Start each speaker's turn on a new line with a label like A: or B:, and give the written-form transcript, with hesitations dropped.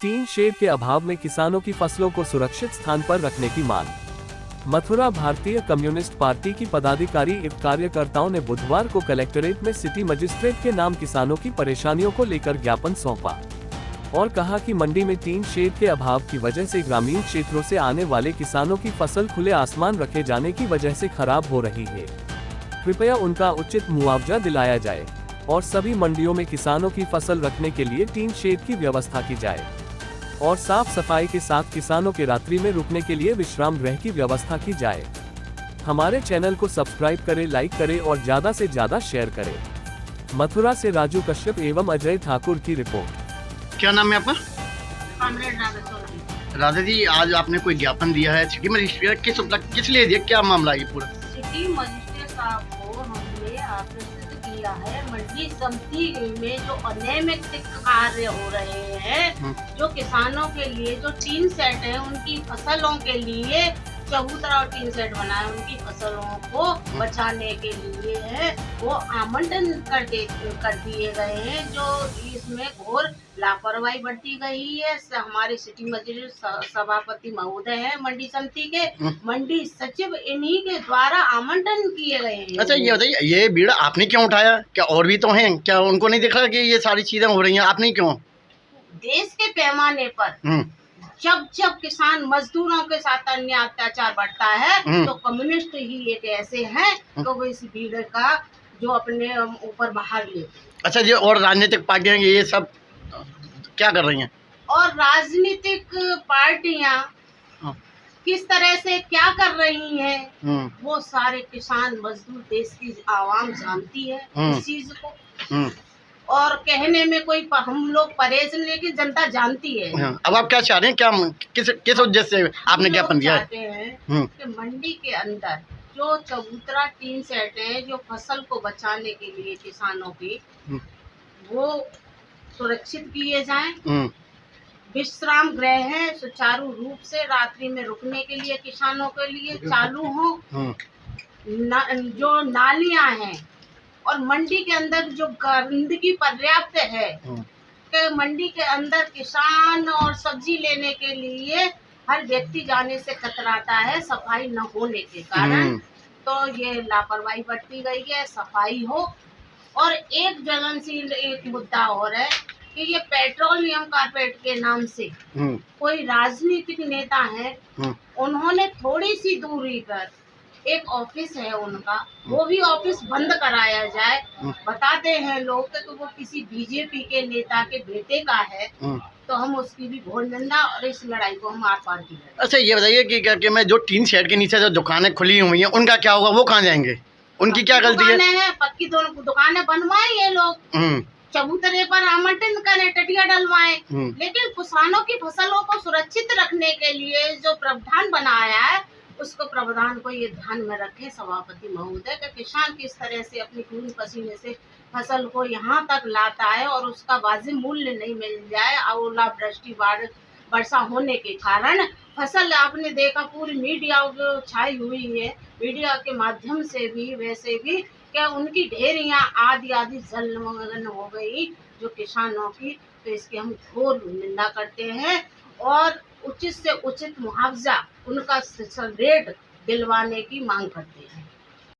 A: Tin shed के अभाव में किसानों की फसलों को सुरक्षित स्थान पर रखने की मांग। मथुरा भारतीय कम्युनिस्ट पार्टी की पदाधिकारी एवं कार्यकर्ताओं ने बुधवार को कलेक्टरेट में सिटी मजिस्ट्रेट के नाम किसानों की परेशानियों को लेकर ज्ञापन सौंपा और कहा कि मंडी में टीन शेड के अभाव की वजह से ग्रामीण क्षेत्रों से आने वाले किसानों की फसल खुले आसमान रखे जाने की वजह से खराब हो रही है। कृपया उनका उचित मुआवजा दिलाया जाए और सभी मंडियों में किसानों की फसल रखने के लिए टीन शेड की व्यवस्था की जाए और साफ सफाई के साथ किसानों के रात्रि में रुकने के लिए विश्राम गृह की व्यवस्था की जाए। हमारे चैनल को सब्सक्राइब करें, लाइक करें और ज्यादा से ज्यादा शेयर करें। मथुरा से राजू कश्यप एवं अजय ठाकुर की रिपोर्ट।
B: क्या नाम है आपका? राधा जी, आज आपने कोई ज्ञापन दिया है सिटी मजिस्ट्रेट किस लिए दिया, क्या मामला है ये पूरा?
C: सिटी मजिस्ट्रेट साहब को हमने आश्वस्त किया है मंडी समिति में जो अनियमित कार्य हो रहे हैं, जो किसानों के लिए जो टीन सेट है उनकी फसलों के लिए चबूतरा और टीन सेट बनाए उनकी फसलों को बचाने के लिए है, वो आवंटन कर दिए गए हैं। जो इसमें घोर लापरवाही बरती गई है। हमारे सिटी मजिस्ट्रेट सभापति महोदय है मंडी समिति के, मंडी सचिव इन्हीं के द्वारा आवंटन किए गए हैं।
B: अच्छा, ये बताइए, ये बीड़ा आपने क्यों उठाया? क्या और भी तो हैं? क्या उनको नहीं दिख रहा कि ये सारी चीजें हो रही हैं? आपने क्यों?
C: देश के पैमाने पर जब किसान मजदूरों के साथ अन्य अत्याचार बढ़ता है तो कम्युनिस्ट ही एक ऐसे हैं तो वो इस भीड़ का जो अपने ऊपर बाहर लेते।
B: अच्छा जी, और राजनीतिक पार्टियां ये सब क्या कर रही हैं?
C: और राजनीतिक पार्टियां किस तरह से क्या कर रही हैं वो सारे किसान मजदूर देश की आवाम जानती है इस चीज को। और कहने में कोई हम लोग परहेज लेकिन जनता जानती है।
B: अब आप क्या चाह रहे हैं? क्या किस उद्देश्य से आपने ज्ञापन दिया है?
C: चाहते हैं कि मंडी के अंदर जो चबूतरा टीन सेट है जो फसल को बचाने के लिए किसानों की वो सुरक्षित किए जाएं। विश्राम गृह है सुचारू रूप से रात्रि में रुकने के लिए किसानों के लिए चालू हो। जो नालियां हैं और मंडी के अंदर जो गंदगी पर्याप्त है कि मंडी के अंदर किसान और सब्जी लेने के लिए हर व्यक्ति जाने से कतराता है सफाई न होने के कारण। तो ये लापरवाही बरती गई है, सफाई हो। और एक ज्वलनशील एक मुद्दा और है कि ये पेट्रोलियम कारपेट के नाम से कोई राजनीतिक नेता है, उन्होंने थोड़ी सी दूरी पर एक ऑफिस है उनका, वो भी ऑफिस बंद कराया जाए। बताते हैं लोग कि तो वो किसी बीजेपी के नेता के बेटे का है, तो हम उसकी भी घोर निंदा और इस लड़ाई को हम आर पार की। अच्छा,
B: ये बताइए कि मैं जो टीन शेड के नीचे जो दुकानें खुली हुई हैं उनका क्या होगा? वो कहाँ जाएंगे? उनकी क्या गलती है?
C: पक्की दोनों दुकानें बनवाए ये लोग, चबूतरे पर आवंटन करें, टटिया डलवाए, लेकिन किसानों की फसलों को सुरक्षित रखने के लिए जो प्रावधान बनाया है उसको प्रावधान को ये ध्यान में रखें सभापति महोदय कि किसान किस तरह से अपनी खून पसीने से फसल को यहाँ तक लाता है और उसका वाजिब मूल्य नहीं मिल जाए। ओलावृष्टि वर्षा होने के कारण फसल आपने देखा पूरी मीडिया छाई हुई है, मीडिया के माध्यम से भी वैसे भी क्या उनकी ढेरियां आदि जलमग्न हो गई जो किसानों की। तो इसकी हम घोर निंदा करते हैं और उचित से उचित मुआवजा उनका रेट दिलवाने की मांग करते हैं।